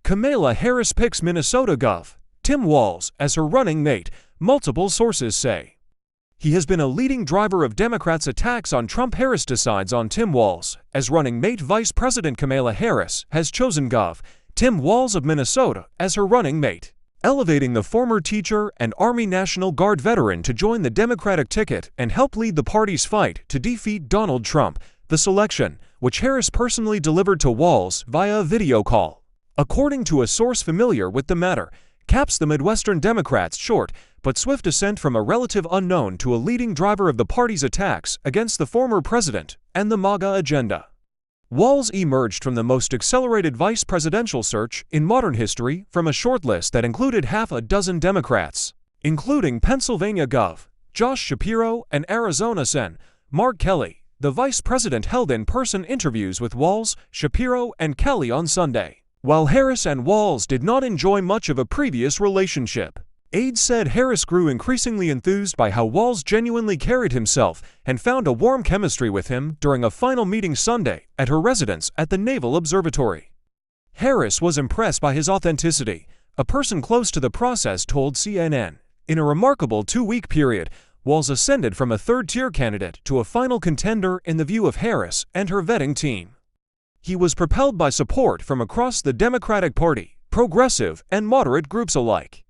Kamala Harris picks Minnesota Gov. Tim Walz as her running mate, multiple sources say. He has been a leading driver of Democrats' attacks on Trump. Harris decides on Tim Walz as running mate. Vice President Kamala Harris has chosen Gov. Tim Walz of Minnesota as her running mate, elevating the former teacher and Army National Guard veteran to join the Democratic ticket and help lead the party's fight to defeat Donald Trump. The selection, which Harris personally delivered to Walz via a video call, according to a source familiar with the matter, caps the Midwestern Democrats' short but swift ascent from a relative unknown to a leading driver of the party's attacks against the former president and the MAGA agenda. Walz emerged from the most accelerated vice presidential search in modern history from a shortlist that included half a dozen Democrats, including Pennsylvania Gov, Shapiro and Arizona Sen, Mark Kelly. The vice president held in-person interviews with Walz, Shapiro and Kelly on Sunday. While Harris and Walz did not enjoy much of a previous relationship, aides said Harris grew increasingly enthused by how Walz genuinely carried himself and found a warm chemistry with him during a final meeting Sunday at her residence at the Naval Observatory. Harris was impressed by his authenticity, a person close to the process told CNN. In a remarkable two-week period, Walz ascended from a third-tier candidate to a final contender in the view of Harris and her vetting team. He was propelled by support from across the Democratic Party, progressive and moderate groups alike.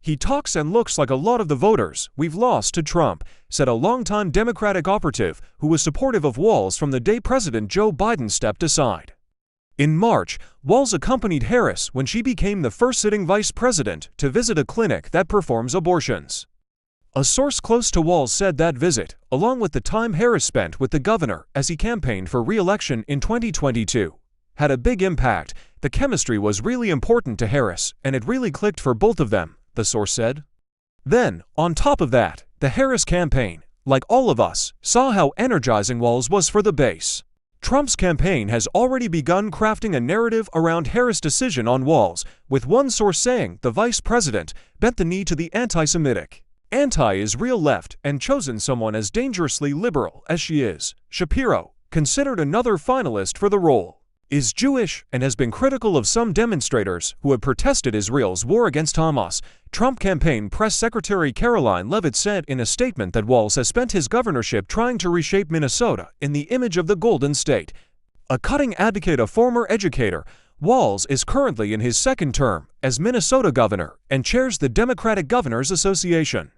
He talks and looks like a lot of the voters we've lost to Trump, said a longtime Democratic operative who was supportive of Walz from the day President Joe Biden stepped aside. In March, Walz accompanied Harris when she became the first sitting vice president to visit a clinic that performs abortions. A source close to Walz said that visit, along with the time Harris spent with the governor as he campaigned for re-election in 2022, had a big impact. The chemistry was really important to Harris, and it really clicked for both of them, the source said. Then, on top of that, the Harris campaign, like all of us, saw how energizing Walz was for the base. Trump's campaign has already begun crafting a narrative around Harris' decision on Walz, with one source saying the vice president bent the knee to the anti-Semitic, anti-Israel left and chosen someone as dangerously liberal as she is. Shapiro, considered another finalist for the role, is Jewish and has been critical of some demonstrators who have protested Israel's war against Hamas. Trump campaign press secretary Karoline Leavitt said in a statement that Walz has spent his governorship trying to reshape Minnesota in the image of the Golden State. A cutting advocate, a former educator, Walz is currently in his second term as Minnesota governor and chairs the Democratic Governors Association.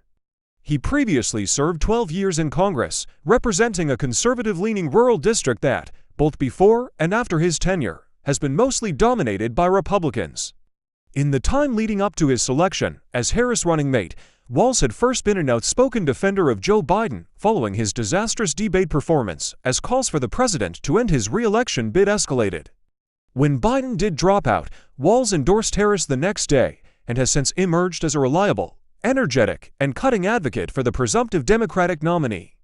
He previously served 12 years in Congress, representing a conservative-leaning rural district that, both before and after his tenure, has been mostly dominated by Republicans. In the time leading up to his selection as Harris' running mate, Walz had first been an outspoken defender of Joe Biden following his disastrous debate performance as calls for the president to end his re-election bid escalated. When Biden did drop out, Walz endorsed Harris the next day and has since emerged as a reliable, energetic, and cutting advocate for the presumptive Democratic nominee.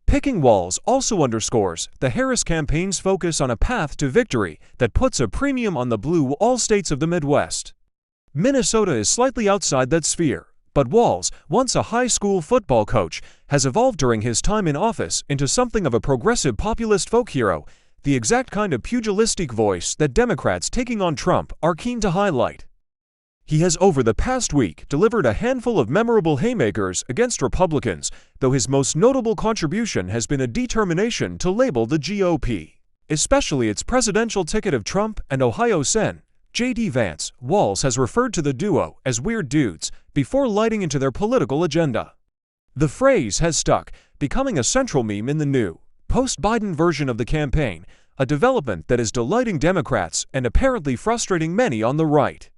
Picking Walz also underscores the Harris campaign's focus on a path to victory that puts a premium on the blue all states of the Midwest. Minnesota is slightly outside that sphere, but Walz, once a high school football coach, has evolved during his time in office into something of a progressive populist folk hero, the exact kind of pugilistic voice that Democrats taking on Trump are keen to highlight. He has over the past week delivered a handful of memorable haymakers against Republicans, though his most notable contribution has been a determination to label the GOP, especially its presidential ticket of Trump and Ohio Sen. J.D. Vance. Walz has referred to the duo as weird dudes before lighting into their political agenda. The phrase has stuck, becoming a central meme in the new, post-Biden version of the campaign, a development that is delighting Democrats and apparently frustrating many on the right.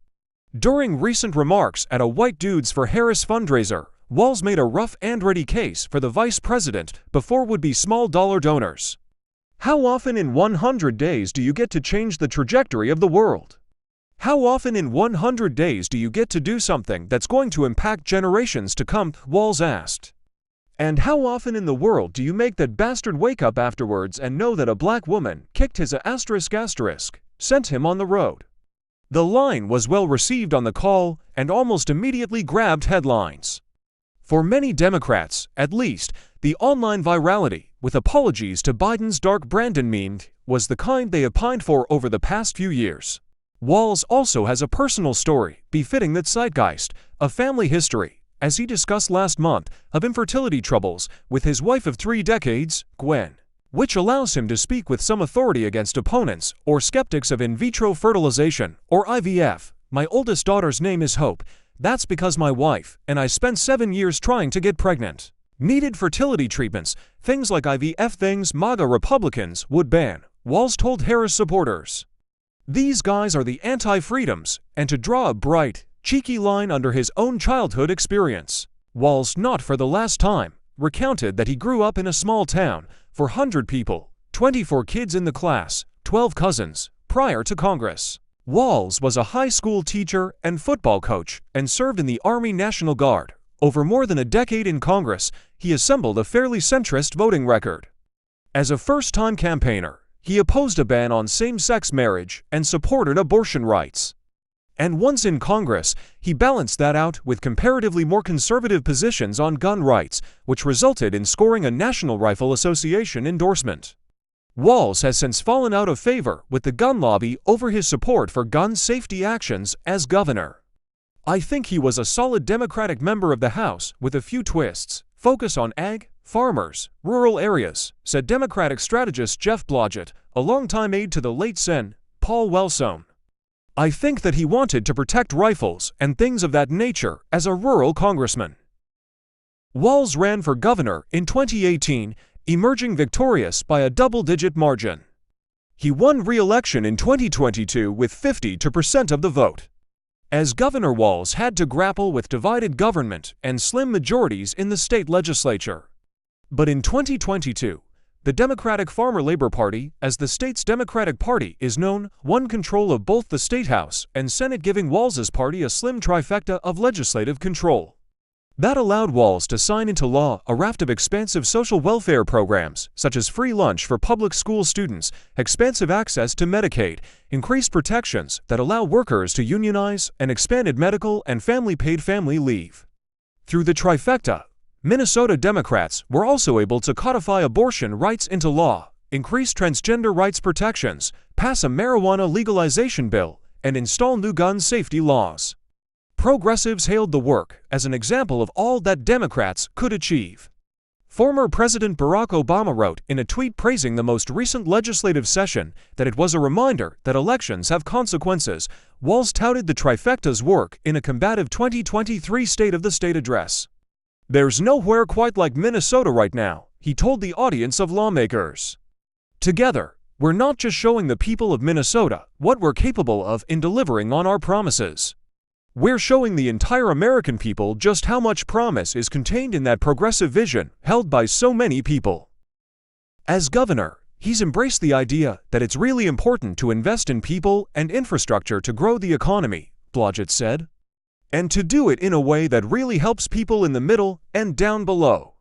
During recent remarks at a White Dudes for Harris fundraiser, Walz made a rough and ready case for the vice president before would-be small-dollar donors. How often in 100 days do you get to change the trajectory of the world? How often in 100 days do you get to do something that's going to impact generations to come? Walz asked. And how often in the world do you make that bastard wake up afterwards and know that a black woman kicked his ***, sent him on the road? The line was well received on the call and almost immediately grabbed headlines. For many Democrats, at least, the online virality, with apologies to Biden's dark Brandon meme, was the kind they have pined for over the past few years. Walz also has a personal story befitting that zeitgeist, a family history, as he discussed last month, of infertility troubles with his wife of 3 decades, Gwen, which allows him to speak with some authority against opponents or skeptics of in vitro fertilization, or IVF. My oldest daughter's name is Hope. That's because my wife and I spent 7 years trying to get pregnant. Needed fertility treatments, things like IVF, things MAGA Republicans would ban, Walz told Harris supporters. These guys are the anti-freedoms, and to draw a bright, cheeky line under his own childhood experience, Walz, not for the last time, recounted that he grew up in a small town, 400 people, 24 kids in the class, 12 cousins, prior to Congress. Walz was a high school teacher and football coach and served in the Army National Guard. Over more than a decade in Congress, he assembled a fairly centrist voting record. As a first-time campaigner, he opposed a ban on same-sex marriage and supported abortion rights. And once in Congress, he balanced that out with comparatively more conservative positions on gun rights, which resulted in scoring a National Rifle Association endorsement. Walz has since fallen out of favor with the gun lobby over his support for gun safety actions as governor. I think he was a solid Democratic member of the House with a few twists, focus on ag, farmers, rural areas, said Democratic strategist Jeff Blodgett, a longtime aide to the late Sen. Paul Wellstone. I think that he wanted to protect rifles and things of that nature as a rural congressman. Walz ran for governor in 2018, emerging victorious by a double-digit margin. He won re-election in 2022 with 52% of the vote. As governor, Walz had to grapple with divided government and slim majorities in the state legislature. But in 2022, the Democratic Farmer Labor Party, as the state's Democratic Party is known, won control of both the State House and Senate, giving Walz's party a slim trifecta of legislative control. That allowed Walz to sign into law a raft of expansive social welfare programs, such as free lunch for public school students, expansive access to Medicaid, increased protections that allow workers to unionize, and expanded medical and family-paid family leave. Through the trifecta, Minnesota Democrats were also able to codify abortion rights into law, increase transgender rights protections, pass a marijuana legalization bill, and install new gun safety laws. Progressives hailed the work as an example of all that Democrats could achieve. Former President Barack Obama wrote in a tweet praising the most recent legislative session that it was a reminder that elections have consequences. Walz touted the trifecta's work in a combative 2023 State of the State address. "There's nowhere quite like Minnesota right now," he told the audience of lawmakers. "Together, we're not just showing the people of Minnesota what we're capable of in delivering on our promises. We're showing the entire American people just how much promise is contained in that progressive vision held by so many people." As governor, he's embraced the idea that it's really important to invest in people and infrastructure to grow the economy, Blodgett said, and to do it in a way that really helps people in the middle and down below.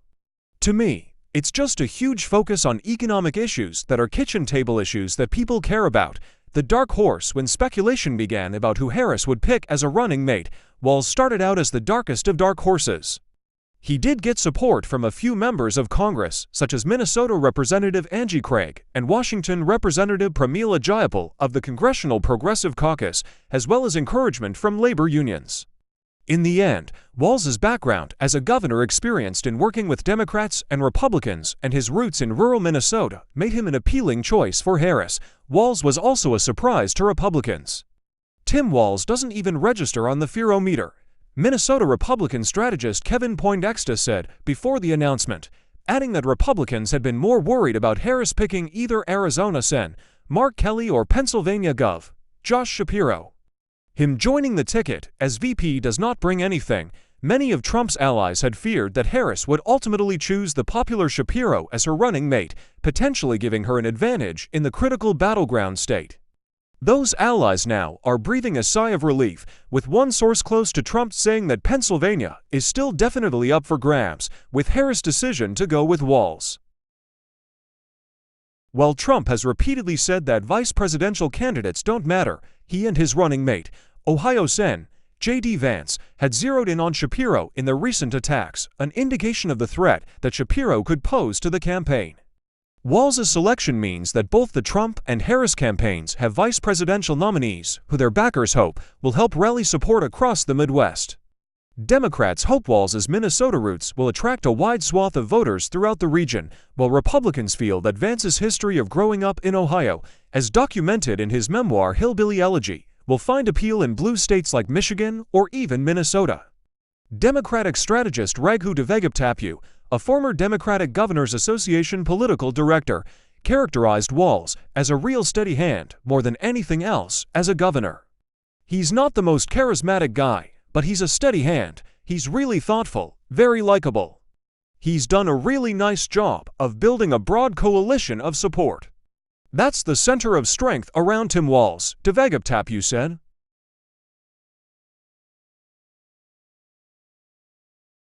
"To me, it's just a huge focus on economic issues that are kitchen table issues that people care about." The dark horse when speculation began about who Harris would pick as a running mate, Walz started out as the darkest of dark horses. He did get support from a few members of Congress, such as Minnesota Representative Angie Craig and Washington Representative Pramila Jayapal of the Congressional Progressive Caucus, as well as encouragement from labor unions. In the end, Walz's background as a governor, experienced in working with Democrats and Republicans, and his roots in rural Minnesota made him an appealing choice for Harris. Walz was also a surprise to Republicans. Tim Walz doesn't even register on the Fearometer, Minnesota Republican strategist Kevin Poindexter said before the announcement, adding that Republicans had been more worried about Harris picking either Arizona Sen. Mark Kelly or Pennsylvania Gov. Josh Shapiro. Him joining the ticket as VP does not bring anything. Many of Trump's allies had feared that Harris would ultimately choose the popular Shapiro as her running mate, potentially giving her an advantage in the critical battleground state. Those allies now are breathing a sigh of relief, with one source close to Trump saying that Pennsylvania is still definitely up for grabs, with Harris' decision to go with Walz. While Trump has repeatedly said that vice presidential candidates don't matter, he and his running mate, Ohio Sen. J.D. Vance, had zeroed in on Shapiro in the recent attacks, an indication of the threat that Shapiro could pose to the campaign. Walz's selection means that both the Trump and Harris campaigns have vice presidential nominees who their backers hope will help rally support across the Midwest. Democrats hope Walz's Minnesota roots will attract a wide swath of voters throughout the region, while Republicans feel that Vance's history of growing up in Ohio, as documented in his memoir Hillbilly Elegy, will find appeal in blue states like Michigan or even Minnesota. Democratic strategist Raghu Devagaptapu, a former Democratic Governors Association political director, characterized Walz as a real steady hand more than anything else as a governor. "He's not the most charismatic guy, but he's a steady hand. He's really thoughtful, very likable. He's done a really nice job of building a broad coalition of support. That's the center of strength around Tim Walz," Devagaptapu said.